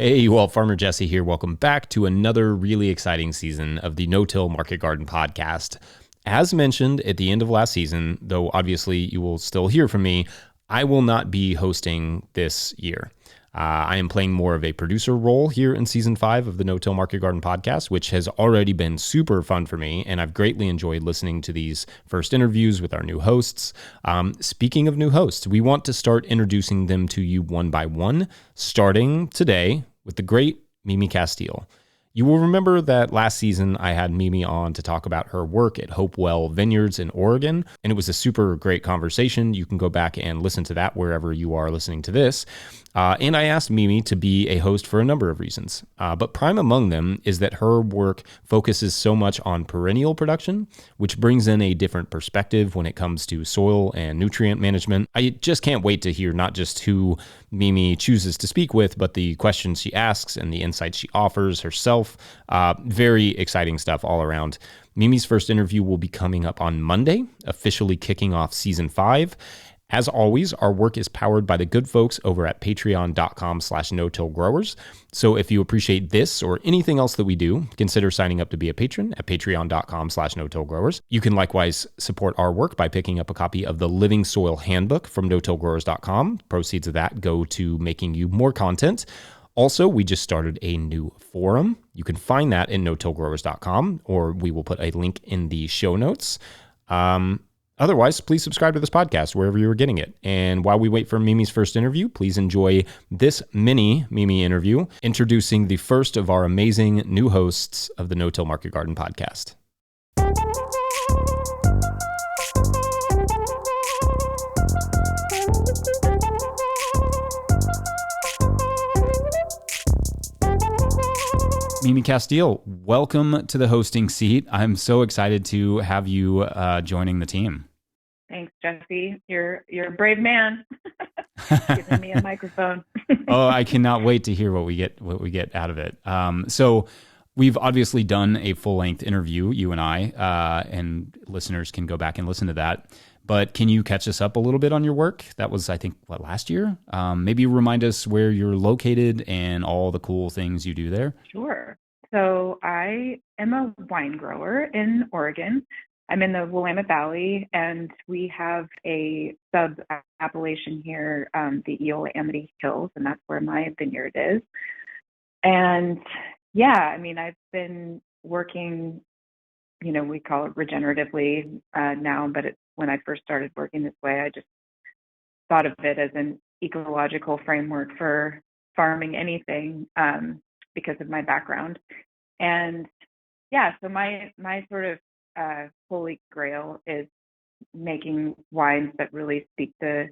Hey, well, Farmer Jesse here. Welcome back to another really exciting season of the No-Till Market Garden podcast. As mentioned at the end of last season, though obviously you will still hear from me, I will not be hosting this year. I am playing more of a producer role here in season 5 of the No-Till Market Garden podcast, which has already been super fun for me, and I've greatly enjoyed listening to these first interviews with our new hosts. Speaking of new hosts, we want to start introducing them to you one by one, starting today with the great Mimi Casteel. You will remember that last season I had Mimi on to talk about her work at Hopewell Vineyards in Oregon, and it was a super great conversation. You can go back and listen to that wherever you are listening to this. And I asked Mimi to be a host for a number of reasons. But prime among them is that her work focuses so much on perennial production, which brings in a different perspective when it comes to soil and nutrient management. I just can't wait to hear not just who Mimi chooses to speak with, but the questions she asks and the insights she offers herself. Very exciting stuff all around. Mimi's first interview will be coming up on Monday, officially kicking off season 5. As always, our work is powered by the good folks over at patreon.com/no-till-growers. So if you appreciate this or anything else that we do, consider signing up to be a patron at patreon.com/no-till-growers. You can likewise support our work by picking up a copy of the Living Soil Handbook from no-till-growers.com. Proceeds of that go to making you more content. Also, we just started a new forum. You can find that in no-till-growers.com, or we will put a link in the show notes. Otherwise, please subscribe to this podcast wherever you are getting it. And while we wait for Mimi's first interview, please enjoy this mini Mimi interview introducing the first of our amazing new hosts of the No-Till Market Garden podcast. Mimi Casteel, welcome to the hosting seat. I'm so excited to have you joining the team. Thanks, Jesse. You're a brave man. Giving me a microphone. Oh, I cannot wait to hear what we get out of it. So we've obviously done a full-length interview, you and I, and listeners can go back and listen to that. But can you catch us up a little bit on your work? That was, I think, last year? Maybe remind us where you're located and all the cool things you do there. Sure. So I am a wine grower in Oregon. I'm in the Willamette Valley, and we have a sub-appellation here, the Eola-Amity Hills, and that's where my vineyard is. And yeah, I mean, I've been working, we call it regeneratively now, but when I first started working this way, I just thought of it as an ecological framework for farming anything because of my background. And yeah, so my sort of holy grail is making wines that really speak the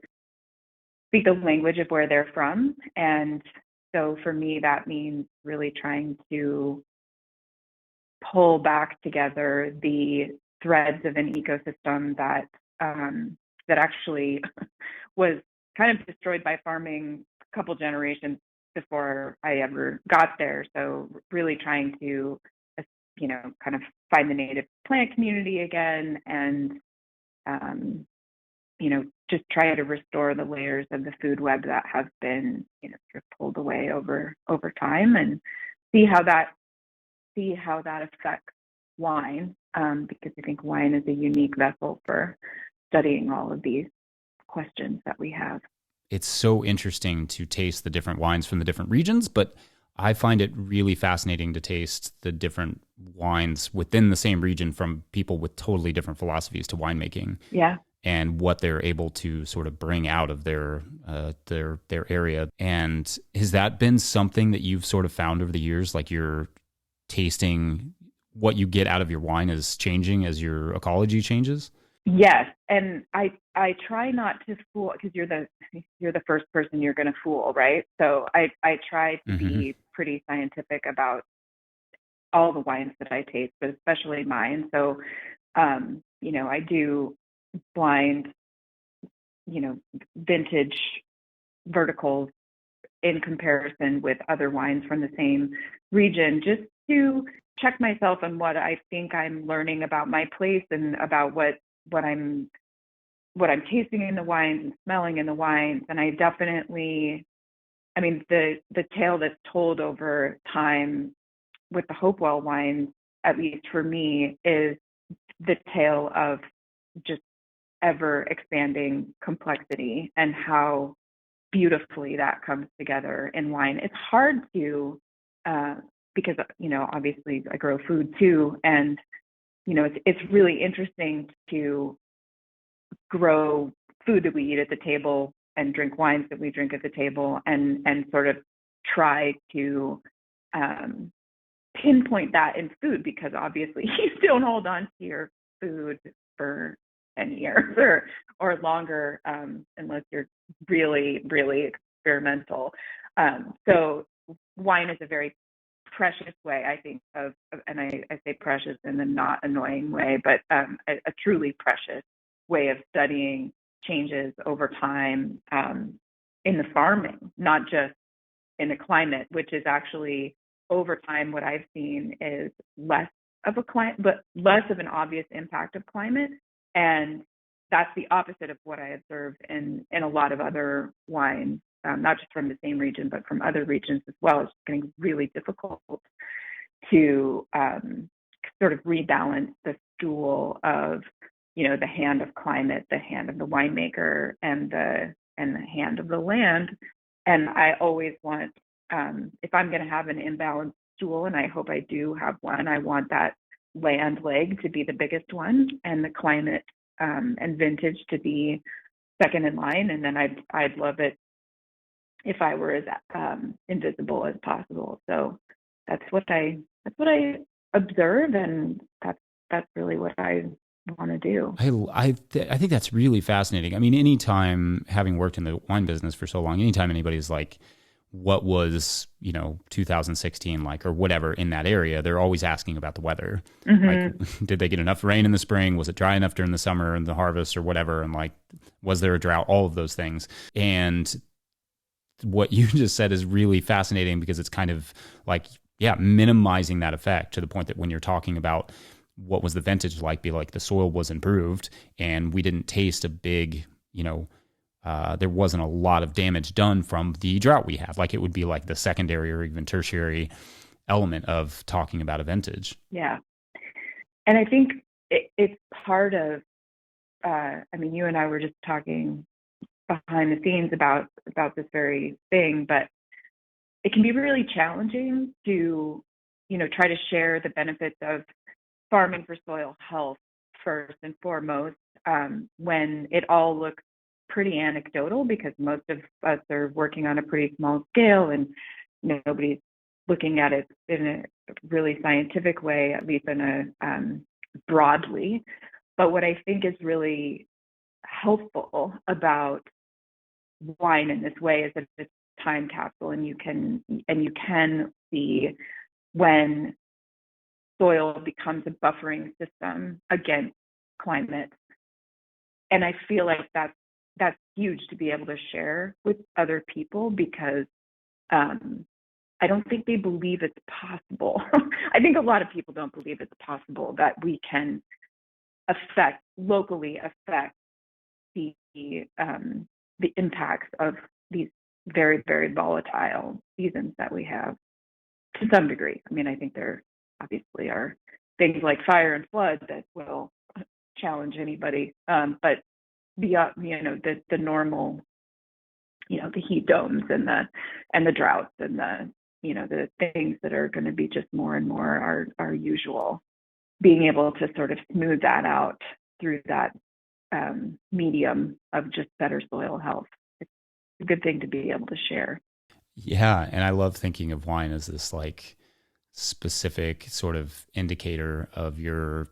language of where they're from. And so for me, that means really trying to pull back together the threads of an ecosystem that actually was kind of destroyed by farming a couple generations before I ever got there. So really trying to, kind of find the native plant community again and, just try to restore the layers of the food web that have been, sort of pulled away over time, and see how that affects wine, because I think wine is a unique vessel for studying all of these questions that we have. It's so interesting to taste the different wines from the different regions, but I find it really fascinating to taste the different wines within the same region from people with totally different philosophies to winemaking. Yeah. And what they're able to sort of bring out of their area. And has that been something that you've sort of found over the years, like you're tasting what you get out of your wine is changing as your ecology changes? Yes, and I try not to fool, because you're the first person you're going to fool, right? So I try to be pretty scientific about all the wines that I taste, but especially mine. So, I do blind, vintage verticals in comparison with other wines from the same region, just to check myself on what I think I'm learning about my place and about what I'm tasting in the wines and smelling in the wines. And I definitely I mean, the tale that's told over time with the Hopewell wines, at least for me, is the tale of just ever expanding complexity and how beautifully that comes together in wine. It's hard to, uh, because, obviously I grow food too. And, it's really interesting to grow food that we eat at the table and drink wines that we drink at the table, and sort of try to um, pinpoint that in food, because obviously you don't hold on to your food for 10 years or longer, unless you're really, really experimental. So wine is a very precious way, I think, and I say precious in a not annoying way, but a truly precious way of studying changes over time, in the farming, not just in the climate, which is actually over time what I've seen is less of a climate, but less of an obvious impact of climate. And that's the opposite of what I observed in a lot of other wines, not just from the same region, but from other regions as well. It's getting really difficult to sort of rebalance the stool of, the hand of climate, the hand of the winemaker, and the hand of the land. And I always want, if I'm going to have an imbalanced stool, and I hope I do have one, I want that land leg to be the biggest one, and the climate and vintage to be second in line. And then I'd love it if I were as invisible as possible. So that's what I observe, and that's really what I want to do. I think that's really fascinating. I mean, anytime, having worked in the wine business for so long, anytime anybody's like, what was 2016 like, or whatever in that area, they're always asking about the weather. Mm-hmm. Like, did they get enough rain in the spring? Was it dry enough during the summer and the harvest or whatever? And like, was there a drought? All of those things. And what you just said is really fascinating, because it's kind of like, yeah, minimizing that effect to the point that when you're talking about what was the vintage like, be like the soil was improved and we didn't taste a big, there wasn't a lot of damage done from the drought we have. Like, it would be like the secondary or even tertiary element of talking about a vintage. Yeah. And I think it's part of, you and I were just talking behind the scenes about this very thing, but it can be really challenging to, try to share the benefits of farming for soil health first and foremost, when it all looks pretty anecdotal, because most of us are working on a pretty small scale and nobody's looking at it in a really scientific way, at least in a broadly. But what I think is really helpful about wine in this way is that it's a time capsule, and you can see when soil becomes a buffering system against climate. And I feel like that's huge to be able to share with other people, because I don't think they believe it's possible. I think a lot of people don't believe it's possible that we can locally affect the impacts of these very, very volatile seasons that we have, to some degree. I mean, I think there obviously are things like fire and flood that will challenge anybody, but beyond, the normal, the heat domes and the droughts and the things that are going to be just more and more our usual, being able to sort of smooth that out through that medium of just better soil health. It's a good thing to be able to share. Yeah. And I love thinking of wine as this like specific sort of indicator of your,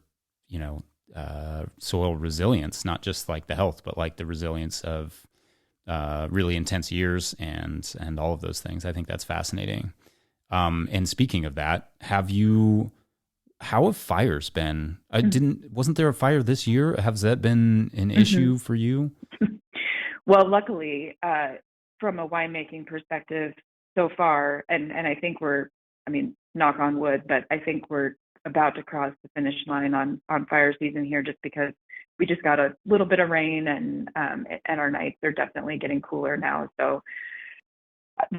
soil resilience, not just like the health, but like the resilience of really intense years and all of those things. I think that's fascinating. And speaking of that, how have fires been? Wasn't there a fire this year? Has that been an issue for you? Well, luckily, from a winemaking perspective so far, and I think knock on wood, but I think we're about to cross the finish line on fire season here, just because we just got a little bit of rain, and our nights are definitely getting cooler now. So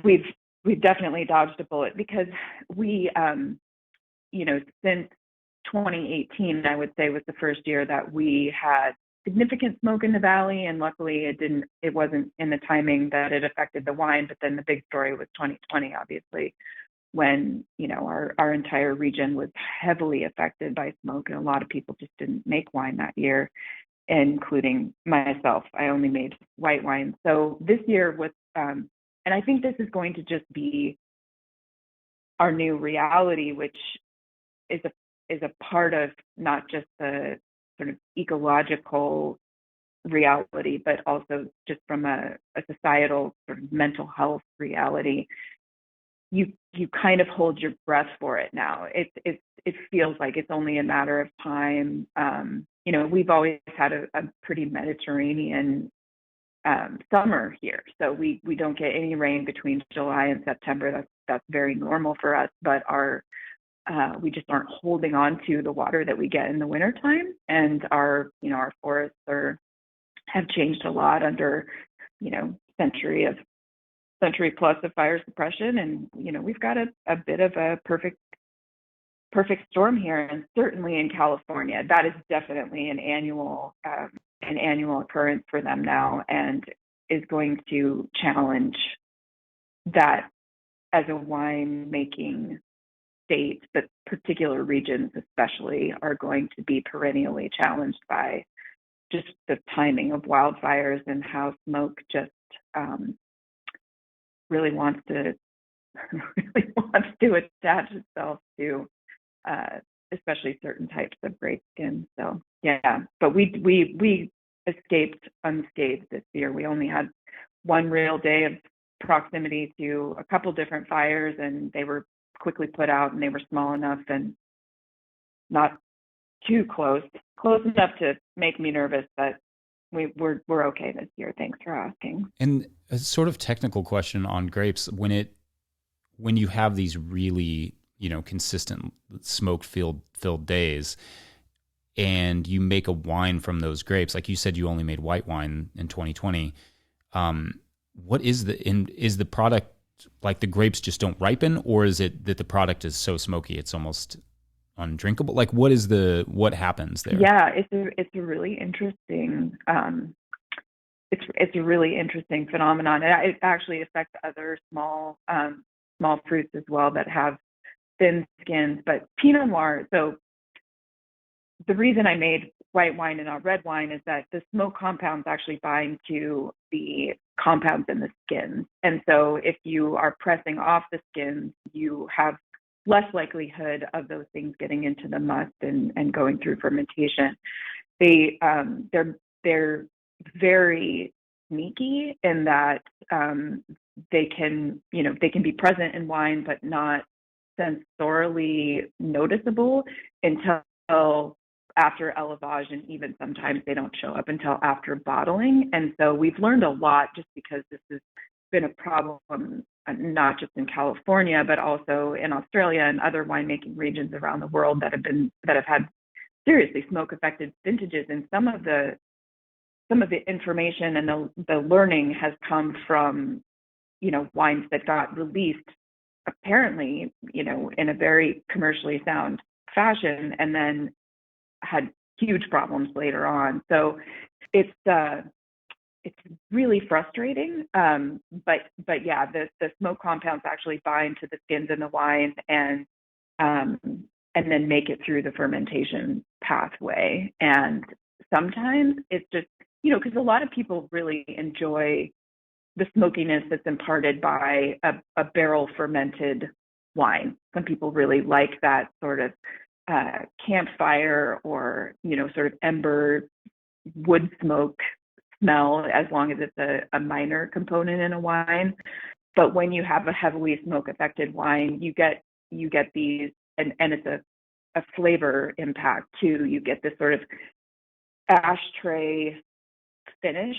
we've we've definitely dodged a bullet because we, since 2018, I would say was the first year that we had significant smoke in the valley, and luckily it wasn't in the timing that it affected the wine. But then the big story was 2020, obviously, when our entire region was heavily affected by smoke, and a lot of people just didn't make wine that year, including myself. I only made white wine. So this year was, and I think this is going to just be our new reality, which is a part of not just the sort of ecological reality, but also just from a societal sort of mental health reality. You kind of hold your breath for it now. It feels like it's only a matter of time. We've always had a pretty Mediterranean summer here, so we don't get any rain between July and September. That's very normal for us, but we just aren't holding on to the water that we get in the wintertime. And our forests have changed a lot under, century plus of fire suppression. And, we've got a bit of a perfect storm here. And certainly in California, that is definitely an annual occurrence for them now, and is going to challenge that as a wine making state. But particular regions especially are going to be perennially challenged by just the timing of wildfires and how smoke just really wants to attach itself to especially certain types of grape skin. So yeah, but we escaped unscathed this year. We only had one real day of proximity to a couple different fires, and they were quickly put out, and they were small enough and not too close enough to make me nervous, but we're okay this year. Thanks for asking. And a sort of technical question on grapes: when you have these really consistent smoke filled days, and you make a wine from those grapes, like you said, you only made white wine in 2020. What is the product, like the grapes just don't ripen, or is it that the product is so smoky it's almost undrinkable? Like what happens there? Yeah, it's a really interesting it's a really interesting phenomenon. It actually affects other small fruits as well that have thin skins. But Pinot Noir, so the reason I made white wine and not red wine is that the smoke compounds actually bind to the compounds in the skins. And so if you are pressing off the skins, you have less likelihood of those things getting into the must and going through fermentation. They're very sneaky in that they can be present in wine but not sensorially noticeable until after élevage, and even sometimes they don't show up until after bottling. And so we've learned a lot, just because this has been a problem not just in California but also in Australia and other winemaking regions around the world that have had seriously smoke affected vintages. And some of the information and the learning has come from wines that got released apparently in a very commercially sound fashion and then had huge problems later on. So it's really frustrating. But yeah, the smoke compounds actually bind to the skins in the wine and then make it through the fermentation pathway. And sometimes it's just, because a lot of people really enjoy the smokiness that's imparted by a barrel fermented wine. Some people really like that sort of campfire or sort of ember wood smoke smell, as long as it's a minor component in a wine. But when you have a heavily smoke affected wine, you get these, and it's a flavor impact too. You get this sort of ashtray finish,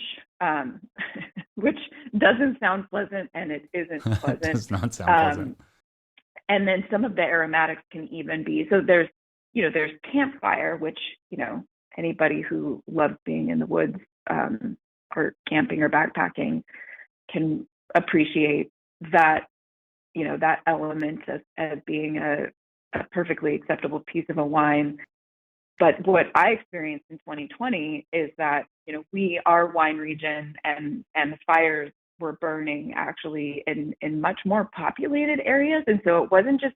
which doesn't sound pleasant, and it isn't pleasant. It does not sound pleasant. And then some of the aromatics can even be, so there's campfire, which, anybody who loves being in the woods or camping or backpacking can appreciate that, that element as being a perfectly acceptable piece of a wine. But what I experienced in 2020 is that, our wine region and the fires were burning actually in much more populated areas. And so it wasn't just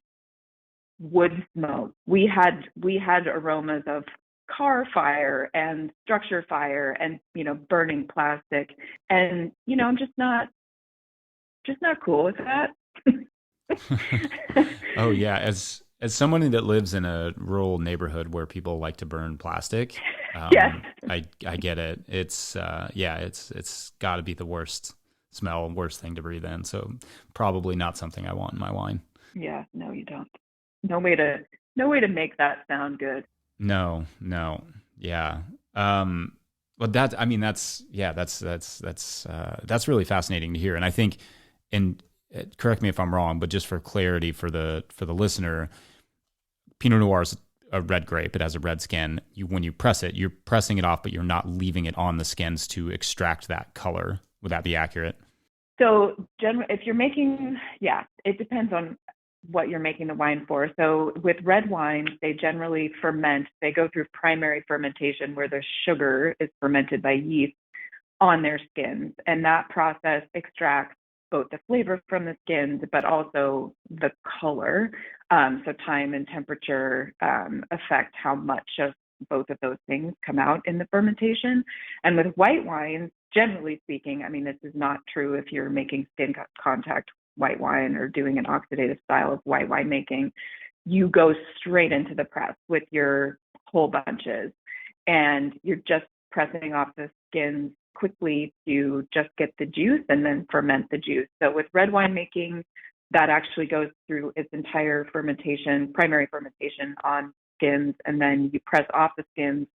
wood smoke. We had aromas of car fire and structure fire and, burning plastic. And, I'm just not cool with that. Oh yeah, as someone that lives in a rural neighborhood where people like to burn plastic, Yes. I get it. It's got to be the worst smell, worst thing to breathe in. So probably not something I want in my wine. Yeah, no, you don't. No way to make that sound good. No, yeah. But that, I mean, that's really fascinating to hear. And I think, and correct me if I'm wrong, but just for clarity for the listener, Pinot Noir is a red grape. It has a red skin. When you press it, you're pressing it off, but you're not leaving it on the skins to extract that color. Would that be accurate? So, if you're making, yeah, it depends on what you're making the wine for. So, with red wines, they generally ferment. They go through primary fermentation where the sugar is fermented by yeast on their skins. And that process extracts both the flavor from the skins, but also the color. So time and temperature affect how much of both of those things come out in the fermentation. And with white wines, generally speaking, I mean, this is not true if you're making skin contact white wine or doing an oxidative style of white wine making. You go straight into the press with your whole bunches, and you're just pressing off the skins quickly to just get the juice and then ferment the juice. So with red wine making, that actually goes through its entire fermentation, primary fermentation on skins, and then you press off the skins.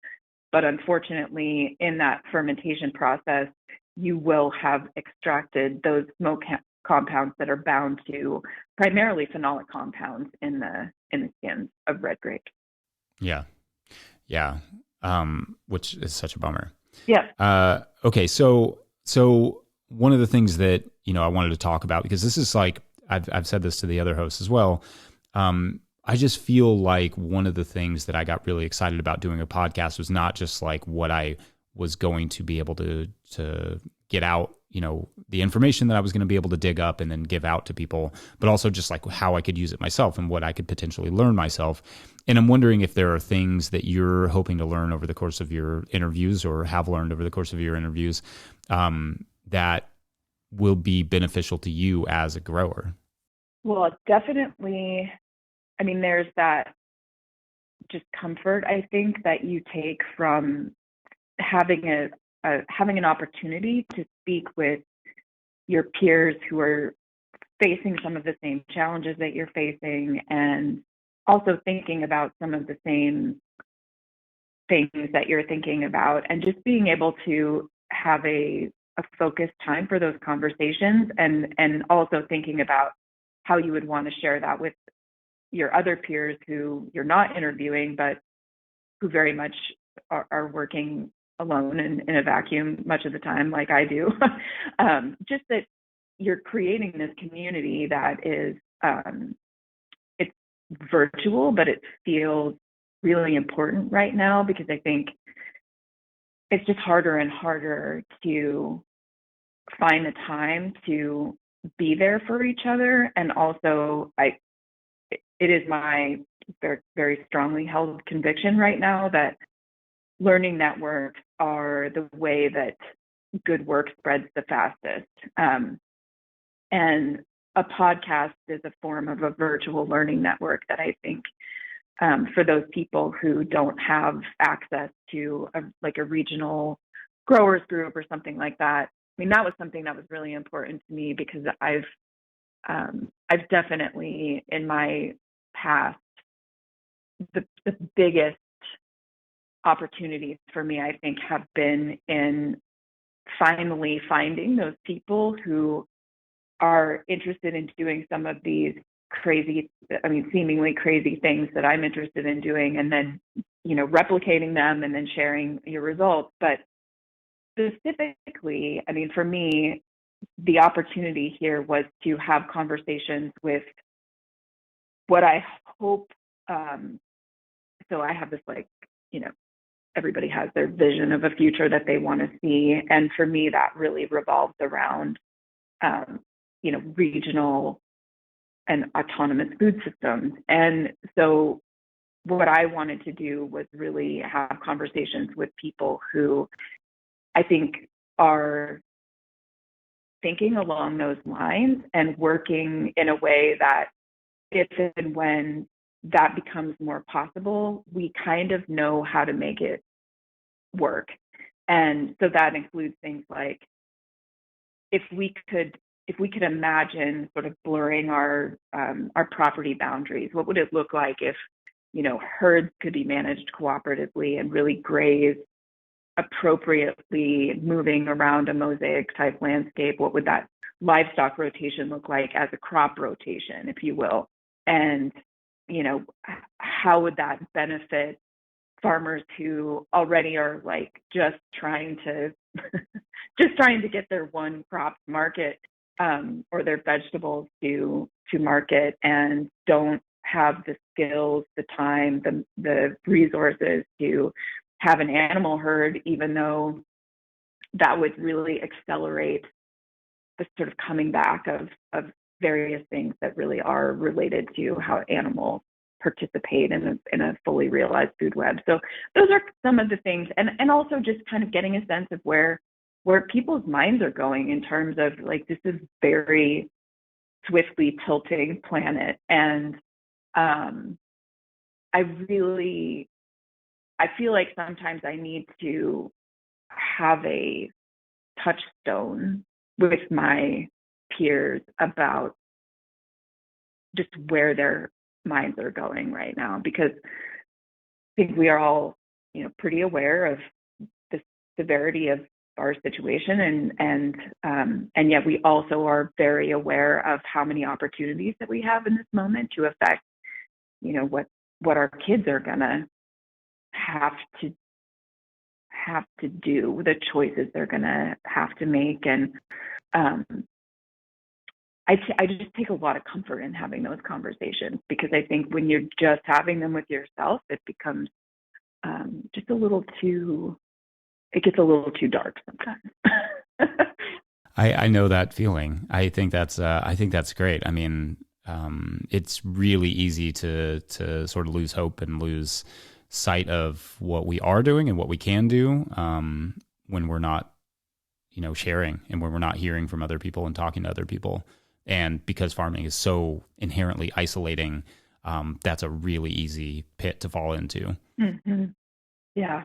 But unfortunately, in that fermentation process, you will have extracted those smoke compounds that are bound to primarily phenolic compounds in the skins of red grapes. Yeah. Yeah. Which is such a bummer. Yeah. Okay. So one of the things that, I wanted to talk about, because this is like, I've said this to the other hosts as well. I just feel like one of the things that I got really excited about doing a podcast was not just like what I was going to be able to get out, the information that I was going to be able to dig up and then give out to people, but also just like how I could use it myself and what I could potentially learn myself. And I'm wondering if there are things that you're hoping to learn over the course of your interviews or have learned over the course of your interviews that will be beneficial to you as a grower. Well, definitely. I mean, there's that just comfort, I think, that you take from having having an opportunity to speak with your peers who are facing some of the same challenges that you're facing, and also thinking about some of the same things that you're thinking about, and just being able to have a focused time for those conversations, and also thinking about how you would want to share that with your other peers who you're not interviewing, but who very much are working alone in a vacuum much of the time, like I do. Just that you're creating this community that is, it's virtual, but it feels really important right now, because I think it's just harder and harder to find the time to be there for each other. And also, it is my very, very strongly held conviction right now that learning networks are the way that good work spreads the fastest. And a podcast is a form of a virtual learning network that I think for those people who don't have access to a regional growers group or something like that. I mean, that was something that was really important to me, because I've definitely in my past, the biggest opportunities for me, I think, have been in finally finding those people who are interested in doing some of these seemingly crazy things that I'm interested in doing, and then, replicating them and then sharing your results. But specifically, I mean, for me, the opportunity here was to have conversations with what I hope. So I have this, like, everybody has their vision of a future that they want to see. And for me, that really revolves around, regional and autonomous food systems. And so what I wanted to do was really have conversations with people who I think are thinking along those lines and working in a way that if and when that becomes more possible, we kind of know how to make it work. And so that includes things like, if we could imagine sort of blurring our property boundaries, what would it look like if, herds could be managed cooperatively and really graze appropriately, moving around a mosaic type landscape? What would that livestock rotation look like as a crop rotation, if you will? And, how would that benefit farmers who already are like just trying to get their one crop to market, or their vegetables to market, and don't have the skills, the time, the resources to have an animal herd, even though that would really accelerate the sort of coming back of various things that really are related to how animals participate in a fully realized food web. So those are some of the things, and also just kind of getting a sense of where people's minds are going in terms of, like, this is very swiftly tilting planet. And I feel like sometimes I need to have a touchstone with my peers about just where their minds are going right now, because I think we are all, pretty aware of the severity of our situation, and yet we also are very aware of how many opportunities that we have in this moment to affect, what our kids are gonna have to do, the choices they're gonna have to make. And I just take a lot of comfort in having those conversations, because I think when you're just having them with yourself, it becomes just it gets a little too dark sometimes. I know that feeling. I think that's great. I mean, it's really easy to sort of lose hope and lose sight of what we are doing and what we can do, when we're not, sharing, and when we're not hearing from other people and talking to other people. And because farming is so inherently isolating, that's a really easy pit to fall into. Mm-hmm. Yeah.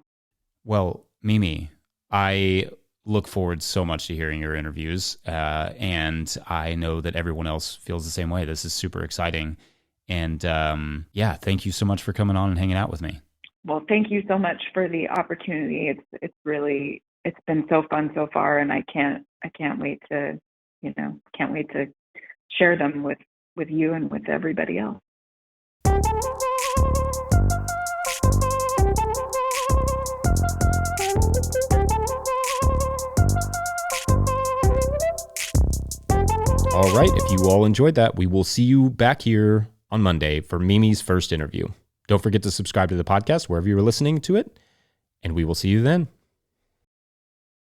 Well, Mimi, I look forward so much to hearing your interviews, and I know that everyone else feels the same way. This is super exciting. And thank you so much for coming on and hanging out with me. Well, thank you so much for the opportunity. It's been so fun so far, and I can't wait to share them with you and with everybody else. All right, if you all enjoyed that, we will see you back here on Monday for Mimi's first interview. Don't forget to subscribe to the podcast wherever you're listening to it, and we will see you then.